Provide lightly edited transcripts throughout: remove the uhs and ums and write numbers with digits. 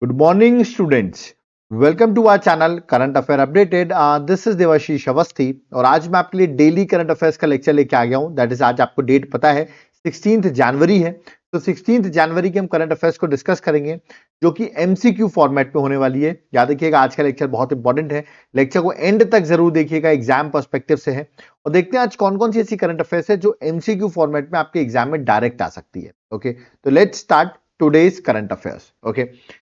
Good morning, students. Welcome to our channel Current Affair Updated. This is Debashish Awasthi और आज मैं आपके लिए डेली करंट अफेयर्स का लेक्चर लेके आ गया हूं. दैट इज आज आपको डेट पता है 16 जनवरी है. तो 16 जनवरी के हम करंट अफेयर्स को डिस्कस करेंगे जो कि एमसीक्यू फॉर्मेट में होने वाली है. याद रखिएगा आज का लेक्चर बहुत इंपॉर्टेंट है. लेक्चर को एंड तक जरूर देखिएगा, एग्जाम पर्सपेक्टिव से है. और देखते हैं आज कौन कौन सी ऐसी करंट अफेयर्स है जो एमसीक्यू फॉर्मेट में आपके एग्जाम में डायरेक्ट आ सकती है. ओके, तो let's start today's current affairs. Okay,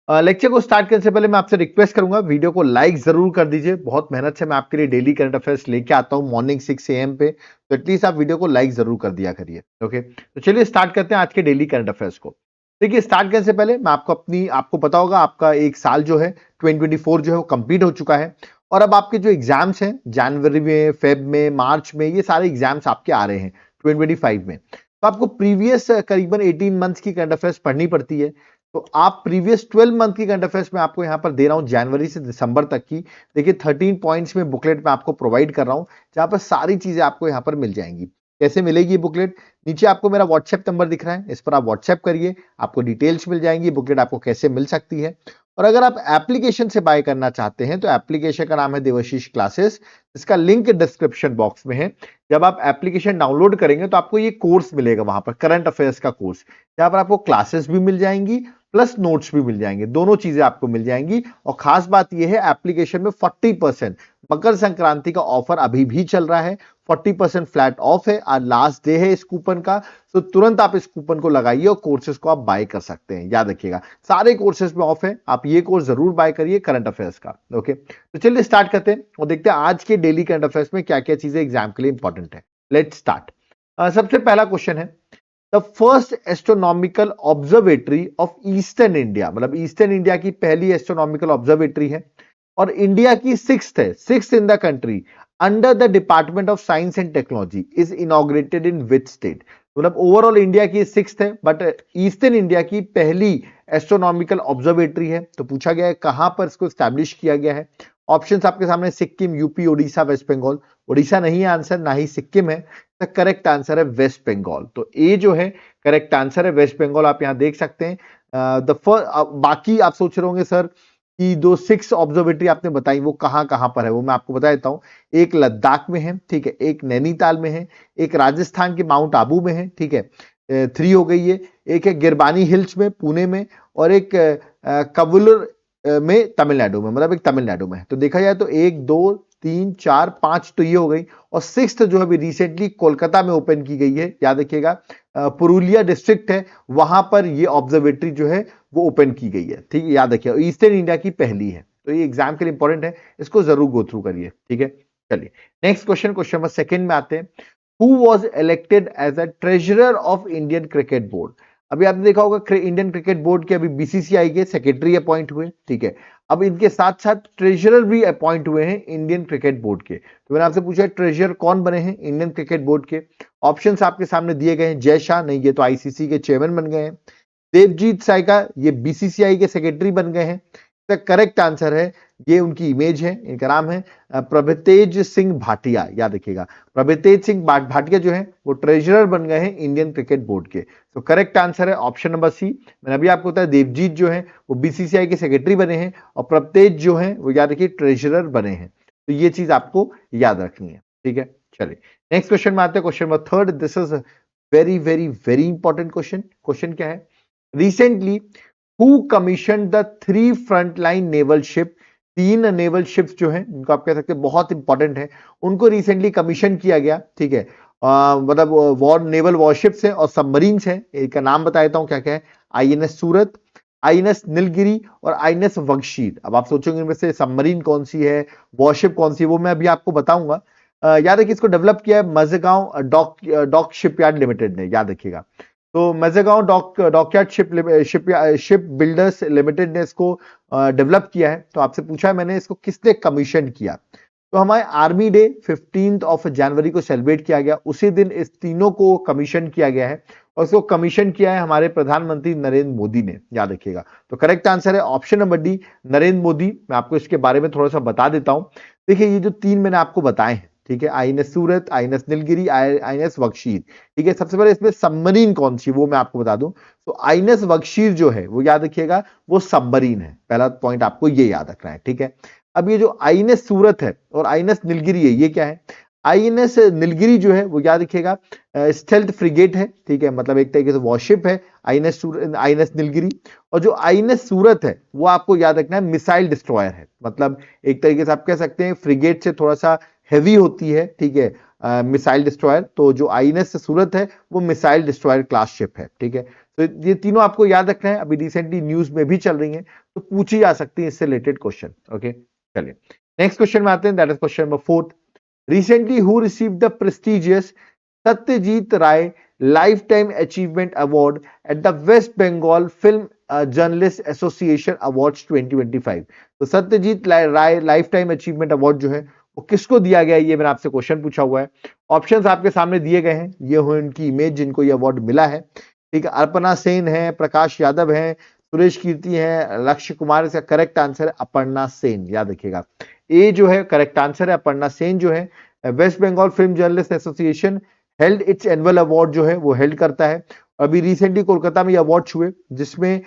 lecture को स्टार्ट करने से पहले मैं आपसे रिक्वेस्ट करूंगा वीडियो को लाइक जरूर कर दीजिए. बहुत मेहनत से मैं आपके लिए डेली करंट अफेयर्स लेके आता हूं मॉर्निंग 6 AM पे, तो एटलीस्ट आप वीडियो को लाइक जरूर कर दिया करिए. ओके, तो चलिए स्टार्ट करते हैं आज के डेली करंट अफेयर्स को. देखिए, स्टार्ट करने से पहले मैं आपको पता होगा आपका एक साल जो है 2024 जो है वो कंप्लीट हो चुका है. और अब आपके जो एग्जाम्स हैं जनवरी में, फेब में, मार्च में, ये सारे एग्जाम्स आपके आ रहे हैं 2025 में. तो आपको प्रीवियस करीबन 18 मंथ्स की करंट अफेयर्स पढ़नी पड़ती है. तो आप प्रीवियस 12 मंथ की करंट अफेयर्स में आपको यहां पर दे रहा हूं जनवरी से दिसंबर तक की. देखिए 13 पॉइंट्स में बुकलेट में आपको प्रोवाइड कर रहा हूं जहां पर सारी चीजें आपको यहां पर मिल जाएंगी. कैसे मिलेगी ये बुकलेट? नीचे आपको मेरा व्हाट्सएप नंबर दिख रहा है, इस पर आप व्हाट्सएप करिए, आपको डिटेल्स मिल जाएंगी बुकलेट आपको कैसे मिल सकती है. और अगर आप एप्लीकेशन से बाय करना चाहते हैं तो एप्लीकेशन का नाम है देवाशीष क्लासेस, इसका लिंक डिस्क्रिप्शन बॉक्स में है. जब आप एप्लीकेशन डाउनलोड करेंगे तो आपको ये कोर्स मिलेगा वहां पर, करंट अफेयर्स का कोर्स, जहां पर आपको क्लासेस भी मिल जाएंगी प्लस नोट्स भी मिल जाएंगे, दोनों चीजें आपको मिल जाएंगी. और खास बात यह है एप्लीकेशन में 40% मकर संक्रांति का ऑफर अभी भी चल रहा है. 40% फ्लैट ऑफ है, आज लास्ट डे है इस कूपन का. तो तुरंत आप इस कूपन को लगाइए और कोर्सेज को आप बाय कर सकते हैं. याद रखिएगा सारे कोर्सेज में ऑफ है, आप ये कोर्स जरूर बाय करिए करंट अफेयर्स का. ओके, तो चलिए स्टार्ट करते हैं और देखते हैं आज के डेली करंट अफेयर्स में क्या क्या चीजें एग्जाम के लिए इंपॉर्टेंट है. Let's start. सबसे पहला क्वेश्चन है, the first astronomical observatory of eastern India, मतलब ईस्टर्न इंडिया की पहली एस्ट्रोनॉमिकल ऑब्जर्वेटरी है और इंडिया की सिक्स्थ है, sixth in the country under the department of science and technology, is inaugurated in which state. मतलब ओवरऑल इंडिया की sixth है बट ईस्टर्न इंडिया की पहली एस्ट्रोनॉमिकल ऑब्जर्वेटरी है. तो पूछा गया है कहां पर इसको स्टैब्लिश किया गया है. ऑप्शंस आपके सामने सिक्किम, यूपी, ओडिशा, वेस्ट बंगाल. ओडिशा नहीं है आंसर, ना ही सिक्किम है. करेक्ट आंसर है वेस्ट बंगाल. तो ए जो है करेक्ट आंसर है वेस्ट बंगाल. आप यहां देख सकते हैं. बाकी आप सोच रहे होंगे सर कि जो 6 ऑब्जर्वेटरी आपने बताई वो कहां कहां पर है, वो मैं आपको बता देता हूं. एक लद्दाख में है, ठीक है, एक नैनीताल में है, एक राजस्थान के माउंट आबू में है, ठीक है, 3 हो गई है. एक है गिरबानी हिल्स में पुणे में, और एक कवलूर में तमिलनाडु में, मतलब एक तमिलनाडु में. तो देखा जाए तो 1 2 3 4 5 तो ये हो गई. और सिक्स्थ जो अभी रिसेंटली कोलकाता में ओपन की गई है, याद रखिएगा पुरुलिया डिस्ट्रिक्ट है, वहां पर ये ऑब्जर्वेटरी जो है वो ओपन की गई है. ठीक है, याद रखिए ईस्टर्न इंडिया की पहली है. तो ये एग्जाम के लिए इंपॉर्टेंट है, इसको जरूर गो थ्रू करिए. ठीक है, चलिए next question, question number second में आते हैं. Who was elected as a treasurer of Indian cricket board. अभी आपने देखा होगा इंडियन क्रिकेट बोर्ड के अभी बीसीसीआई के सेक्रेटरी अपॉइंट हुए. ठीक है, अब इनके साथ साथ ट्रेजरर भी अपॉइंट हुए हैं इंडियन क्रिकेट बोर्ड के. तो मैंने आपसे पूछा ट्रेजरर कौन बने हैं इंडियन क्रिकेट बोर्ड के. ऑप्शंस आपके सामने दिए गए हैं. जय शाह, नहीं ये तो आईसीसी के चेयरमैन बन गए हैं. देवजीत साइका, ये बीसीसीआई के सेक्रेटरी बन गए हैं. इसका करेक्ट आंसर है, ये उनकी इमेज है, इनका नाम है प्रभतेज सिंह भाटिया. याद रखिएगा प्रभतेज सिंह भाटिया जो है वो ट्रेजरर बन गए हैं इंडियन क्रिकेट बोर्ड के. तो करेक्ट आंसर है ऑप्शन नंबर सी. मैंने अभी आपको बताया देवजीत जो है वो बीसीसीआई के सेक्रेटरी बने हैं और प्रभतेज जो है वो याद रखिए ट्रेजरर बने हैं. तो ये चीज आपको याद रखनी है. ठीक है, चलिए नेक्स्ट क्वेश्चन में आते हैं. Question number third, this is very very very important question. Question क्या है, recently who commission the 3 frontline naval ship. 3 naval ships जो हैं उनको आप कह सकते हैं बहुत इंपॉर्टेंट है, उनको रिसेंटली कमीशन किया गया. ठीक है, मतलब वॉर नेवल वॉरशिप्स है और सबमरीन्स है. इनका नाम बता देता हूं क्या क्या है. आईएनएस सूरत, आईएनएस नीलगिरी और आईएनएस वंगशीर. अब आप सोचोगे इनमें से सबमरीन कौन सी है, वॉरशिप कौन सी है, वो मैं अभी आपको बताऊंगा. याद रखिए इसको डेवलप किया है मजगांव डॉक शिपयार्ड लिमिटेड ने. याद रखिएगा, तो मजेगांव डॉकयार्ड शिप बिल्डर्स लिमिटेड ने इसको डेवलप किया है. तो आपसे पूछा है मैंने इसको किसने कमीशन किया. तो हमारे आर्मी डे 15 जनवरी को सेलिब्रेट किया गया, उसी दिन इस तीनों को कमीशन किया गया है और इसको कमीशन किया है हमारे प्रधानमंत्री नरेंद्र मोदी ने. याद रखिएगा, तो करेक्ट आंसर है option number D, Narendra Modi. मैं आपको इसके बारे में थोड़ा सा बता देता हूं. देखिए ये जो 3 मैंने आपको बताए हैं, ठीक है, आईएनएस सूरत, आईएनएस नीलगिरी, आईएनएस बख्शीर। ठीक है, सबसे पहले इसमें सबमरीन कौन सी वो मैं आपको बता दूं, तो आईएनएस बख्शीर जो है वो याद रखिएगा वो सबमरीन है, पहला पॉइंट आपको ये याद रखना है। ठीक है, अब ये जो आईएनएस सूरत है और आईएनएस नीलगिरी है, ये क्या है? आईएनएस नीलगिरी जो है वो याद रखिएगा स्टेल्थ फ्रिगेट है। ठीक है, मतलब एक तरीके से वॉरशिप है आईएनएस नीलगिरी। और जो आईएनएस सूरत है वो आपको याद रखना है मिसाइल डिस्ट्रॉयर है, मतलब एक तरीके से आप कह सकते हैं फ्रिगेट से थोड़ा सा हैवी होती है। ठीक है, मिसाइल डिस्ट्रॉयर, तो जो आईएनएस सूरत है वो मिसाइल डिस्ट्रॉयर क्लास शिप है। ठीक है, तो ये तीनों आपको याद रखना है, अभी रिसेंटली न्यूज में भी चल रही है, तो पूछी जा सकती है इससे रिलेटेड क्वेश्चन। ओके, चलिए नेक्स्ट क्वेश्चन में आते हैं, that is question number 4। Recently, who received the prestigious Satyajit Ray Lifetime Achievement Award at the West Bengal Film Journalists Association Awards 2025? तो सत्यजीत राय लाइफटाइम अचीवमेंट अवार्ड जो है वो किसको दिया गया है, ये मैंने आपसे क्वेश्चन पूछा हुआ है। ऑप्शंस आपके सामने दिए गए हैं, ये हो इनकी इमेज जिनको ये अवार्ड मिला है। ठीक है, अर्पणा सेन है, प्रकाश यादव है, सुरेश कीर्ति है, लक्ष्य कुमार। इसका करेक्ट आंसर है अपर्णा सेन, याद रखिएगा ए जो है करेक्ट आंसर है अपर्णा सेन जो है। West Bengal film journalist association held its annual award जो है वो हेल्ड करता है। अभी रिसेंटली कोलकाता में ये अवार्ड हुए जिसमें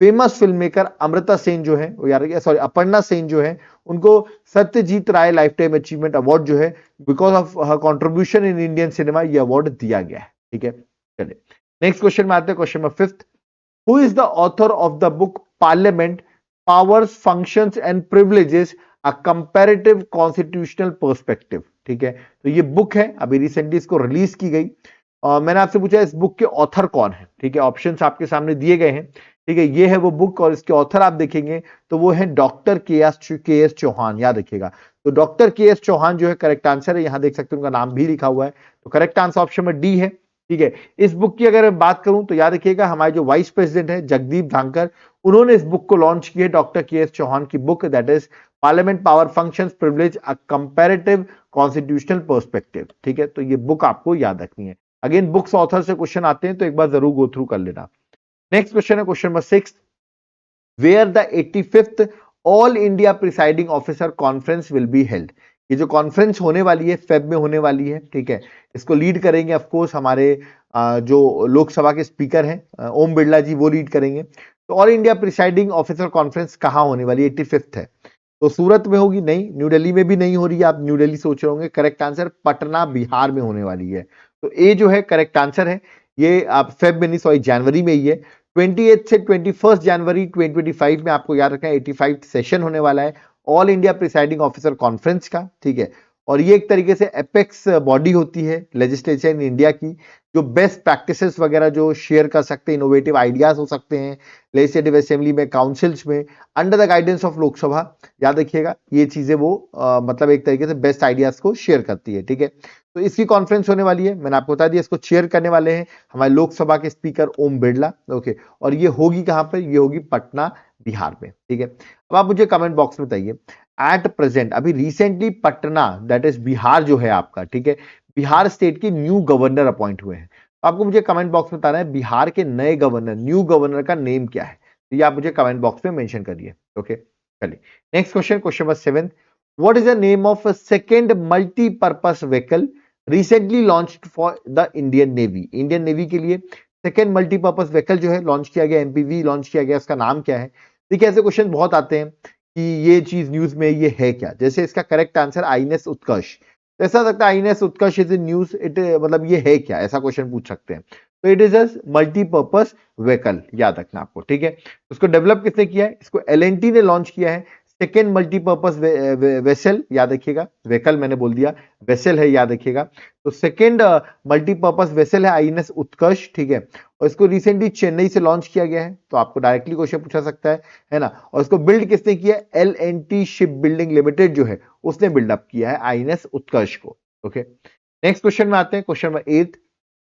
famous film maker Amrita Sen जो है वो यार सॉरी अपर्णा सेन जो है उनको सत्यजीत राय लाइफ टाइम अचीवमेंट अवार्ड जो है because of her contribution in Indian cinema ये अवार्ड दिया गया है। ठीक है, चलिए नेक्स्ट क्वेश्चन में आते हैं, question number 5। Who is the author of the book parliament powers functions and privileges a comparative constitutional perspective? ठीक है, तो ये बुक है, अभी रिसेंटली इसको रिलीज की गई। मैंने आपसे पूछा इस बुक के ऑथर कौन है। ठीक है, ऑप्शंस आपके सामने दिए गए हैं। ठीक है, ये है वो बुक और इसके ऑथर आप देखेंगे तो वो है डॉक्टर के एस चौहान, याद रखिएगा। तो डॉक्टर के एस चौहान जो है करेक्ट आंसर है, यहां देख सकते हैं उनका नाम भी लिखा हुआ है, तो करेक्ट आंसर ऑप्शन में डी है। ठीक है, इस बुक की अगर मैं बात करूं तो याद रखिएगा हमारे जो वाइस प्रेसिडेंट है जगदीप धांकर, उन्होंने इस बुक को लॉन्च की है, डॉक्टर के एस चौहान की book, that is parliament power functions privilege a comparative constitutional perspective. ठीक है, तो ये बुक आपको याद रखनी है। अगेन बुक्स ऑथर से क्वेश्चन आते हैं तो एक बार जरूर गो थ्रू कर लेना। नेक्स्ट क्वेश्चन है question number 6। Where the 85th all India presiding officer conference will be held? ये जो कॉन्फ्रेंस होने वाली है फेब में होने वाली है। ठीक है, इसको लीड करेंगे ऑफ कोर्स हमारे जो लोकसभा के स्पीकर हैं ओम बिरला जी, वो लीड करेंगे। तो all India presiding officer conference कहां होने वाली है? 85th है, तो सूरत में होगी? नहीं, न्यू दिल्ली में भी नहीं हो रही है, आप न्यू दिल्ली सोच रहे होंगे। करेक्ट आंसर पटना बिहार में होने वाली है, तो ए जो है करेक्ट आंसर है। ये आप फेब में नहीं सॉरी जनवरी में ही है, 28 से 21 जनवरी 2025 में आपको याद रखना है 85 सेशन होने वाला है all India presiding officer conference का। ठीक है, और ये एक तरीके से एपेक्स बॉडी होती है लेजिस्लेचर इन इंडिया की, जो बेस्ट प्रैक्टिसेस वगैरह जो शेयर कर सकते हैं, इनोवेटिव आइडियाज हो सकते हैं लेजिस्लेटिव असेंबली में, काउंसिल्स में, under the guidance of Lok Sabha. याद रखिएगा ये चीजें वो मतलब एक तरीके से बेस्ट आइडियाज को शेयर करती है। ठीक है, तो इसकी कॉन्फ्रेंस होने वाली है, मैंने आपको बता दिया, इसको चेयर करने वाले हैं हमारे लोकसभा के स्पीकर ओम बिरला। ओके, और ये होगी कहां पर? ये होगी पटना बिहार में। ठीक है, अब आप मुझे कमेंट बॉक्स में बताइए एट प्रेजेंट अभी recently Patna that is Bihar जो है आपका, ठीक है, बिहार स्टेट के न्यू गवर्नर अपॉइंट हुए हैं। तो आपको मुझे कमेंट बॉक्स में बताना है बिहार के नए गवर्नर, न्यू गवर्नर का नेम क्या है, तो ये आप मुझे कमेंट बॉक्स में मेंशन करिए। ओके, चलिए next question, question number 7। What is the name of second multipurpose vehicle recently launched for the Indian navy? Indian navy के लिए सेकंड मल्टीपर्पस व्हीकल जो है लॉन्च किया गया, एमपीवी लॉन्च किया गया, उसका नाम क्या है? देखिए ऐसे क्वेश्चन बहुत आते हैं कि ये चीज न्यूज में ये है क्या, जैसे इसका करेक्ट आंसर आईएनएस उत्कर्ष, तो ऐसा लगता है INS Utkarsh is in news, it मतलब ये है क्या, ऐसा क्वेश्चन पूछ सकते हैं। तो it is a multipurpose vehicle, याद रखना आपको। ठीक है, उसको डेवलप किसने किया है? इसको एलएनटी ने लॉन्च किया है, सेकेंड मल्टीपर्पज वेसल, याद रखिएगा, व्हीकल मैंने बोल दिया, वेसल है, याद रखिएगा। तो सेकेंड मल्टीपर्पज वेसल है आईएनएस उत्कर्ष। ठीक है, और इसको रिसेंटली चेन्नई से लॉन्च किया गया है, तो आपको डायरेक्टली क्वेश्चन पूछा सकता है ना। और इसको बिल्ड किसने किया? एल&टी शिप बिल्डिंग लिमिटेड जो है उसने बिल्डअप किया है आईएनएस उत्कर्ष को। ओके, नेक्स्ट क्वेश्चन में आते हैं, question number 8।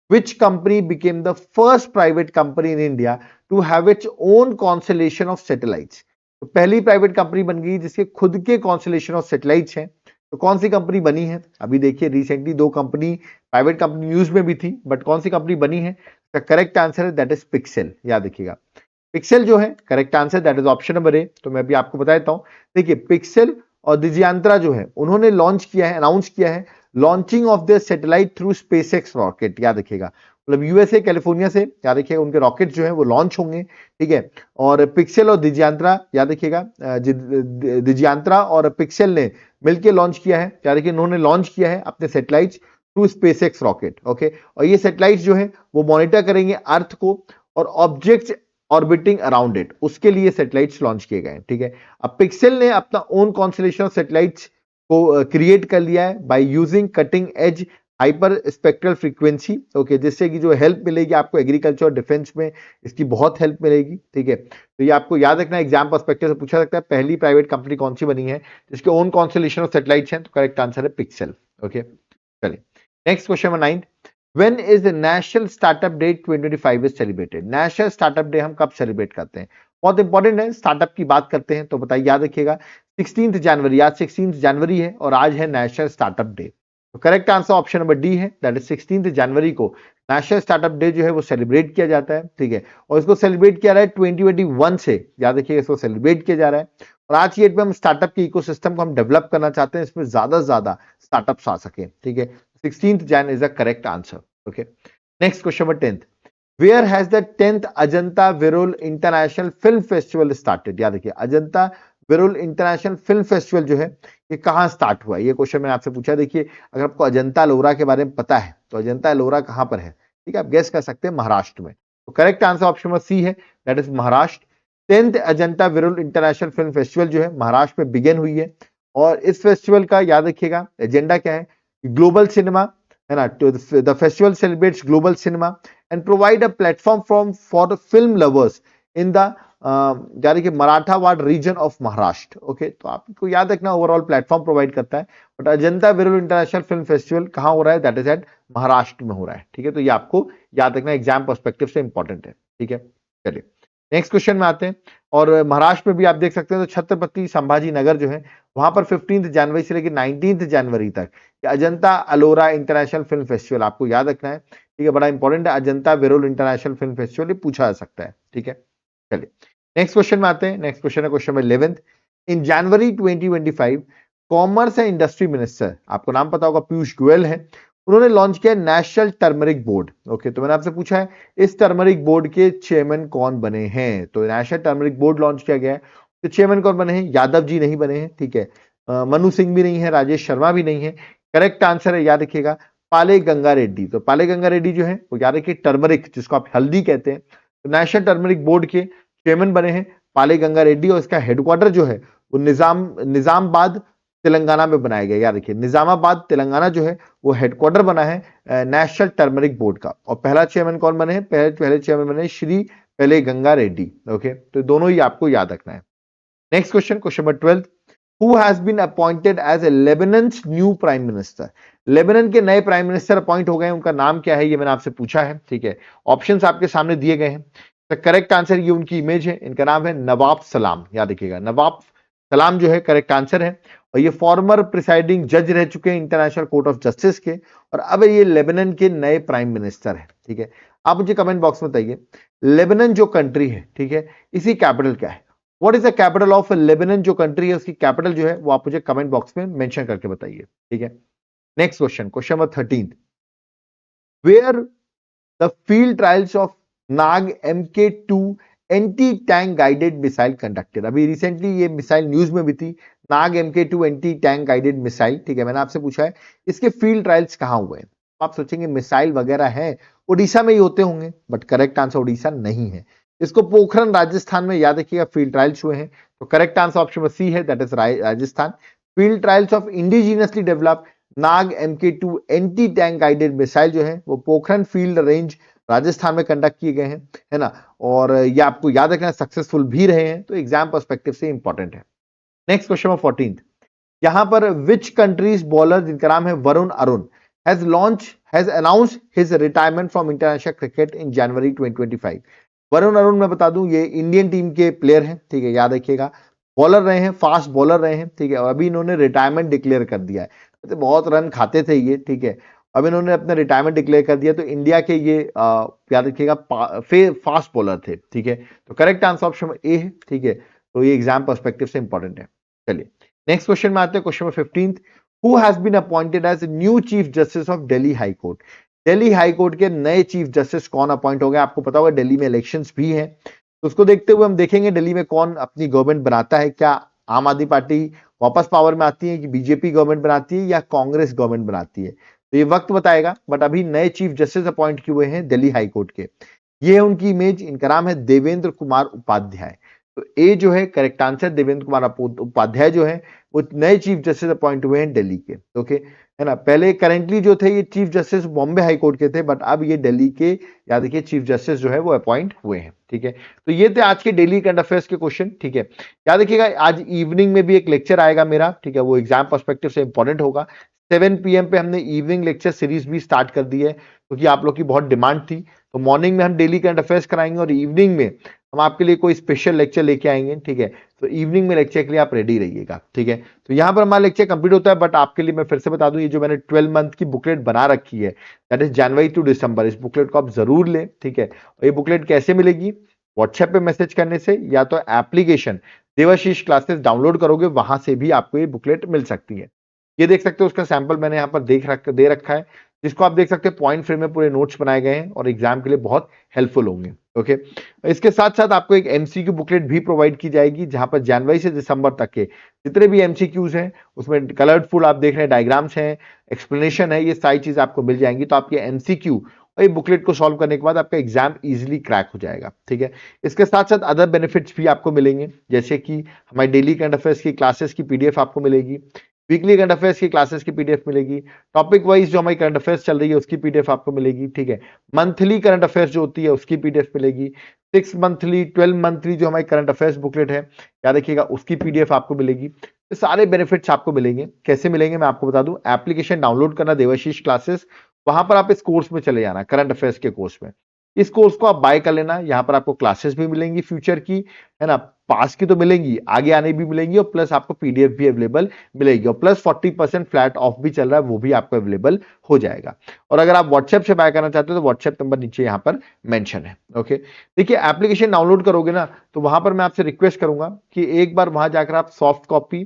Which company became the first private company in India to have its own constellation of satellites? तो पहली प्राइवेट कंपनी बन गई जिसके खुद के कॉन्स्टलेशन ऑफ सैटेलाइट्स हैं। तो कौन सी कंपनी बनी है? अभी देखिए रिसेंटली दो कंपनी प्राइवेट कंपनी न्यूज में भी थी, बट कौन सी कंपनी बनी है? इसका करेक्ट आंसर है दैट इज पिक्सेल, याद रखिएगा। पिक्सेल जो है correct answer that is option number A. तो मैं अभी आपको बता देता हूं, देखिए पिक्सेल और दिज्यांत्रा जो है उन्होंने लॉन्च किया है, अनाउंस किया है launching of the satellite through SpaceX rocket. याद रखिएगा, मतलब यूएसए कैलिफोर्निया से याद रखिएगा उनके रॉकेट जो है वो लॉन्च होंगे, ठीक है। और पिक्सेल और दिज्यांत्रा, याद रखिएगा दिज्यांत्रा और पिक्सेल ने मिलकर लॉन्च किया है, याद रखिए इन्होंने लॉन्च किया है अपने satellite through SpaceX rocket, okay. और ये सैटेलाइट जो है वो मॉनिटर करेंगे अर्थ को और ऑब्जेक्ट्स ऑर्बिटिंग अराउंड इट, उसके लिए सैटेलाइट्स लॉन्च किए गए, ठीक है। अब पिक्सेल ने अपना ओन कॉन्स्टलेशन ऑफ सैटेलाइट्स को क्रिएट कर लिया है by using cutting edge hyper spectral frequency, okay, जिससे कि जो हेल्प मिलेगी आपको एग्रीकल्चर और डिफेंस में इसकी बहुत हेल्प मिलेगी, ठीक है। तो ये आपको याद रखना, एग्जाम पर्सपेक्टिव से पूछा सकता है पहली प्राइवेट कंपनी कौन सी बनी है जिसके ओन कॉन्स्टलेशन ऑफ सैटेलाइट्स हैं, तो करेक्ट आंसर है पिक्सेल, ओके। चलिए next question number 9, When is the National Startup Day 2025 is celebrated? National startup day हम कब सेलिब्रेट करते हैं? बहुत इंपॉर्टेंट है, स्टार्टअप की बात करते हैं तो बताइए, याद रखिएगा 16 जनवरी, आज 16 जनवरी है और आज है नेशनल स्टार्टअप डे। तो correct answer option number D है, दैट इज 16 जनवरी को नेशनल स्टार्टअप डे जो है वो सेलिब्रेट किया जाता है, ठीक है। और इसको सेलिब्रेट किया रहा है 2021 से, याद रखिएगा इसको सेलिब्रेट किया जा रहा है। और आज की डेट में हम स्टार्टअप के इकोसिस्टम को हम डेवलप करना चाहते हैं, इसमें ज्यादा से ज्यादा स्टार्टअप्स आ सके, ठीक है। 16 Jain is the correct answer, okay. Next question number 10th, where has the 10th Ajanta Virul International Film Festival started? याद रखिए Ajanta Verul international film festival जो है ये कहां स्टार्ट हुआ है, ये क्वेश्चन मैंने आपसे पूछा। देखिए अगर आपको अजंता एलोरा के बारे में पता है तो अजंता एलोरा कहां पर है, ठीक है, आप गेस कर सकते हैं महाराष्ट्र में। तो correct answer option number C है, that is Maharashtra. 10th Ajanta Verul international film festival जो है महाराष्ट्र में बिगिन हुई है। और इस फेस्टिवल का याद रखिएगा एजेंडा क्या है, ग्लोबल सिनेमा है ना, the festival celebrates global cinema and provide a platform for the film lovers in the यानी कि Marathwada region of Maharashtra, okay. तो आपको याद रखना ओवरऑल प्लेटफॉर्म प्रोवाइड करता है। But Ajanta Verul international film festival कहां हो रहा है, दैट इज एट महाराष्ट्र में हो रहा है, ठीक है। तो ये आपको याद रखना एग्जाम पर्सपेक्टिव से इंपॉर्टेंट है, ठीक है। चलिए नेक्स्ट क्वेश्चन में आते हैं। और महाराष्ट्र में भी आप देख सकते हैं तो छत्रपति संभाजी नगर जो है वहां पर 15 जनवरी से लेकर 19 जनवरी तक Ajanta Ellora international film festival आपको याद रखना है, ठीक है, बड़ा इंपॉर्टेंट है। Ajanta Verul international film festival ये पूछा जा सकता है, ठीक है। चलिए नेक्स्ट क्वेश्चन में आते हैं। नेक्स्ट क्वेश्चन है question number 11th, in January 2025 commerce and industry minister, आपको नाम पता होगा पीयूष गोयल है, उन्होंने लॉन्च किया नेशनल टर्मरिक बोर्ड, ओके। तो मैंने आपसे पूछा है इस टर्मरिक बोर्ड के चेयरमैन कौन बने हैं, तो नेशनल टर्मरिक बोर्ड लॉन्च किया गया है, तो चेयरमैन कौन बने हैं, यादव जी नहीं बने हैं, ठीक है, मनु सिंह भी नहीं है, राजेश शर्मा भी नहीं है। करेक्ट आंसर है याद रखिएगा पाले गंगा रेड्डी। तो पाले गंगा रेड्डी जो है वो याद रखिए टर्मरिक जिसको आप हल्दी कहते हैं, तो नेशनल टर्मरिक बोर्ड के चेयरमैन बने हैं पाले गंगा रेड्डी। और इसका हेडक्वार्टर जो है वो निजामाबाद तेलंगाना में बनाया गया, याद रखिए निजामाबाद तेलंगाना जो है वो हेडक्वार्टर बना है नेशनल टर्मरिक बोर्ड का। और पहला चेयरमैन कौन बने हैं, पहले चेयरमैन बने श्री पहले गंगा रेड्डी, ओके। तो दोनों ही आपको याद रखना है। Next question, question number 12, who has been appointed as a Lebanon's new prime minister? Lebanon के नए प्राइम मिनिस्टर अपॉइंट हो गए हैं, उनका नाम क्या है ये मैंने आपसे पूछा है, ठीक है। ऑप्शंस आपके सामने दिए गए हैं। तो करेक्ट आंसर ये उनकी इमेज है, इनका नाम है नवाब सलाम, याद रखिएगा नवाब सलाम जो है करेक्ट आंसर है। और ये फॉर्मर प्रिसाइडिंग जज रह चुके हैं इंटरनेशनल कोर्ट ऑफ जस्टिस के, और अब ये लेबनान के नए प्राइम मिनिस्टर है, ठीक है। आप मुझे कमेंट बॉक्स में बताइए लेबनान जो कंट्री है, ठीक है, इसी कैपिटल क्या है, what is the capital of Lebanon जो कंट्री है उसकी कैपिटल जो है वो आप मुझे कमेंट बॉक्स में मेंशन करके बताइए, ठीक है। Next question, question number 13, where the field trials of Nag MK2 anti tank guided missile conducted. अभी रिसेंटली ये मिसाइल न्यूज में भी थी, Nag MK2 anti tank guided missile, ठीक है। मैंने आपसे पूछा है इसके फील्ड ट्रायल्स कहां हुए हैं। आप सोचेंगे मिसाइल वगैरह है उड़ीसा में ही होते होंगे, बट करेक्ट आंसर उड़ीसा नहीं है, इसको पोखरण राजस्थान में याद रखिएगा फील्ड ट्रायल्स हुए हैं। तो करेक्ट आंसर ऑप्शन सी है, that is Rajasthan. Field trials of indigenously developed Nag MK2 anti tank guided missile जो है वो पोखरण फील्ड रेंज राजस्थान में कंडक्ट किए गए हैं, है ना। और ये आपको याद रखना सक्सेसफुल भी रहे हैं, तो एग्जाम पर्सपेक्टिव से इंपॉर्टेंट है। नेक्स्ट क्वेश्चन नंबर 14, यहां पर विच कंट्रीज बॉलर जिनका नाम है Varun Arun has announced his retirement from international cricket in January 2025। Varun Arun मैं बता दूं ये इंडियन टीम के प्लेयर हैं, ठीक है, याद रखिएगा बॉलर रहे हैं, फास्ट बॉलर रहे हैं, ठीक है। और अभी इन्होंने रिटायरमेंट डिक्लेयर कर दिया है, तो बहुत रन खाते थे ये, ठीक है। अब इन्होंने अपना रिटायरमेंट डिक्लेयर कर दिया, तो इंडिया के ये याद रखिएगा फास्ट बॉलर थे, ठीक है। तो करेक्ट आंसर ऑप्शन ए है, ठीक है। तो ये एग्जाम पर्सपेक्टिव से इंपॉर्टेंट है। चलिए नेक्स्ट क्वेश्चन में आते हैं, question number 15th, who has been appointed as new chief justice of Delhi high court. Delhi high court के नए चीफ जस्टिस कौन अपॉइंट हो गए। आपको पता होगा दिल्ली में इलेक्शंस भी हैं, तो उसको देखते हुए हम देखेंगे दिल्ली में कौन अपनी गवर्नमेंट बनाता है। क्या आम आदमी पार्टी वापस पावर में आती है, कि बीजेपी गवर्नमेंट बनाती है, या कांग्रेस गवर्नमेंट बनाती है, तो ये वक्त बताएगा। बट अभी नए चीफ जस्टिस अपॉइंट किए हुए हैं दिल्ली हाई कोर्ट के। ये है उनकी इमेज, इनका नाम है देवेंद्र कुमार उपाध्याय। तो ए जो है करेक्ट आंसर, देवेंद्र कुमार उपाध्याय जो है वो नए चीफ जस्टिस अपॉइंट हुए हैं दिल्ली के। ओके, है ना। पहले करेंटली जो थे ये chief justice Bombay high court के थे, बट अब ये दिल्ली के याद रखिए चीफ जस्टिस जो है वो अपॉइंट हुए हैं। ठीक है, तो ये थे आज के डेली करंट अफेयर्स के क्वेश्चन। ठीक है, याद रखिएगा आज इवनिंग में भी एक लेक्चर आएगा मेरा, ठीक है, वो एग्जाम पर्सपेक्टिव से इंपॉर्टेंट होगा। 7 PM पे हमने इवनिंग लेक्चर सीरीज भी स्टार्ट कर दी है, क्योंकि आप लोग की बहुत डिमांड थी। तो मॉर्निंग में हम डेली करंट अफेयर्स कराएंगे और इवनिंग में हम आपके लिए कोई स्पेशल लेक्चर लेके आएंगे। ठीक है, तो इवनिंग में लेक्चर के लिए आप रेडी रहिएगा। ठीक है, तो यहाँ पर हमारा लेक्चर कंप्लीट होता है, बट आपके लिए मैं फिर से बता दूं, ये जो मैंने 12 मंथ की बुकलेट बना रखी है, दैट इज जनवरी टू दिसंबर, इस बुकलेट को आप जरूर लें। ठीक है, और ये बुकलेट कैसे मिलेगी, व्हाट्सएप पे मैसेज करने से, या तो एप्लीकेशन देवाशीष क्लासेस डाउनलोड करोगे, वहां से भी आपको ये बुकलेट मिल सकती है। ये देख सकते हो, उसका सैंपल मैंने यहाँ पर दे रखा है, जिसको आप देख सकते हैं पॉइंट फ्रेम में पूरे नोट्स बनाए गए हैं और एग्जाम के लिए बहुत हेल्पफुल होंगे। ओके, इसके साथ साथ आपको एक एमसीक्यू बुकलेट भी प्रोवाइड की जाएगी, जहां पर जनवरी से दिसंबर तक के जितने भी एमसीक्यूज हैं उसमें कलरफुल आप देख रहे हैं डायग्राम्स हैं, एक्सप्लेनेशन है, ये सारी चीज आपको मिल जाएंगी। तो आपके एमसीक्यू और ये बुकलेट को सॉल्व करने के बाद आपका एग्जाम इजीली क्रैक हो जाएगा। ठीक है, इसके साथ साथ अदर बेनिफिट्स भी आपको मिलेंगे, जैसे कि हमारी डेली करंट अफेयर्स की क्लासेस की पीडीएफ आपको मिलेगी, वीकली करंट अफेयर्स की क्लासेस की पीडीएफ मिलेगी, टॉपिक वाइज जो हमारी करंट अफेयर्स चल रही है उसकी पीडीएफ आपको मिलेगी। ठीक है, मंथली करंट अफेयर्स जो होती है उसकी पीडीएफ मिलेगी, 6 मंथली 12 मंथली जो हमारी करंट अफेयर्स बुकलेट है याद रखिएगा उसकी पीडीएफ आपको मिलेगी। ये सारे बेनिफिट्स आपको मिलेंगे। कैसे मिलेंगे मैं आपको बता दूं, एप्लीकेशन डाउनलोड करना देवाशीष क्लासेस, वहां पर आप इस कोर्स में चले जाना, करंट अफेयर्स के कोर्स में। इस कोर्स को आप बाय कर लेना, यहाँ पर आपको क्लासेस भी मिलेंगी फ्यूचर की, है ना, पास की तो मिलेंगी, आगे आने भी मिलेंगी, और प्लस आपको पीडीएफ भी अवेलेबल मिलेगी, और प्लस 40% फ्लैट ऑफ भी चल रहा है, वो भी आपको अवेलेबल हो जाएगा। और अगर आप व्हाट्सएप से बाय करना चाहते हो तो व्हाट्सएप नंबर नीचे यहाँ पर मेंशन है। ओके, देखिए एप्लीकेशन डाउनलोड करोगे ना, तो वहां पर मैं आपसे रिक्वेस्ट करूंगा कि एक बार वहां जाकर आप सॉफ्ट कॉपी,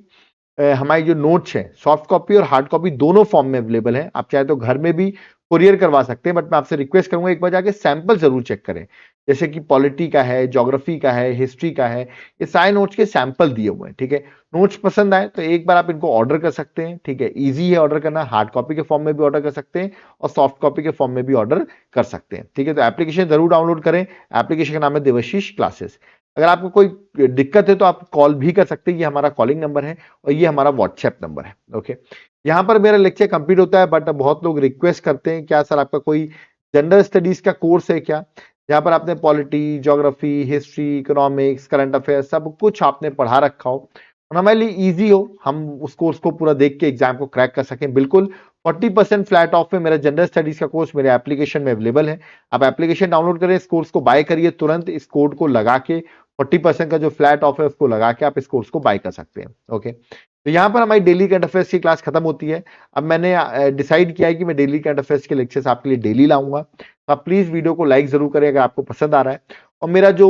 हमारी जो नोट्स है सॉफ्ट कॉपी और हार्ड कॉपी दोनों फॉर्म में अवेलेबल है, आप चाहे तो घर में भी कुरियर करवा सकते हैं, बट मैं आपसे रिक्वेस्ट करूंगा एक बार जाके सैंपल जरूर चेक करें। जैसे कि पॉलिटी का है, ज्योग्राफी का है, हिस्ट्री का है, ये सारे नोट्स के सैंपल दिए हुए हैं। ठीक है, नोट्स पसंद आए तो एक बार आप इनको ऑर्डर कर सकते हैं। ठीक है, इजी है ऑर्डर करना, हार्ड कॉपी के फॉर्म में भी ऑर्डर कर सकते हैं और सॉफ्ट कॉपी के फॉर्म में भी ऑर्डर कर सकते हैं। ठीक है, तो एप्लीकेशन जरूर डाउनलोड करें। एप्लीकेशन का नाम है देवाशीष क्लासेस। अगर आपको कोई दिक्कत है तो आप कॉल भी कर सकते हैं, ये हमारा कॉलिंग नंबर है और ये हमारा व्हाट्सएप नंबर है। ओके, यहाँ पर मेरा लेक्चर कंप्लीट होता है, बट बहुत लोग रिक्वेस्ट करते हैं क्या सर आपका कोई जनरल स्टडीज का कोर्स है क्या, जहाँ पर आपने polity, geography, history, economics, current affair सब कुछ आपने पढ़ा रखा हो और हमारे लिए इजी हो, हम उस कोर्स को पूरा देख के एग्जाम को क्रैक कर सकें। बिल्कुल 40% फ्लैट ऑफ में मेरा जनरल स्टडीज का कोर्स मेरे एप्लीकेशन में अवेलेबल है। आप एप्लीकेशन डाउनलोड करें, इस कोर्स को बाय करिए, तुरंत इस कोड को लगा के 40% का जो फ्लैट ऑफ है उसको लगा के आप इस कोर्स को बाय कर सकते हैं। ओके, तो यहाँ पर हमारी डेली करंट अफेयर्स की क्लास खत्म होती है। अब मैंने डिसाइड किया है कि मैं डेली करंट अफेयर्स के लेक्चर्स आपके लिए डेली लाऊंगा, तो आप प्लीज वीडियो को लाइक जरूर करें अगर आपको पसंद आ रहा है। और मेरा जो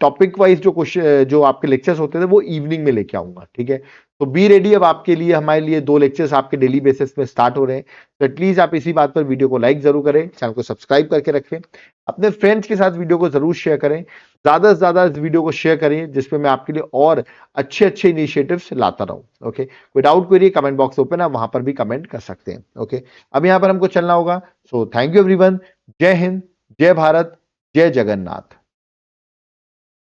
टॉपिक वाइज जो क्वेश्चन जो आपके लेक्चर्स होते थे वो इवनिंग में लेके आऊंगा। ठीक है, तो बी रेडी, अब आपके लिए हमारे लिए 2 लेक्चर्स आपके डेली बेसिस पे स्टार्ट हो रहे हैं। तो एटलीस्ट आप इसी बात पर वीडियो को लाइक जरूर करें, चैनल को सब्सक्राइब करके रखें, अपने फ्रेंड्स के साथ वीडियो को जरूर शेयर करें, ज्यादा से ज्यादा इस वीडियो को शेयर करें जिसमें मैं आपके लिए और अच्छे इनिशिएटिव्स लाता रहूं। ओके, कोई doubt query comment box open है, वहां पर भी कमेंट कर सकते हैं। ओके, अब यहाँ पर हमको चलना होगा। सो थैंक यू एवरीवन, जय हिंद, जय भारत, जय जगन्नाथ।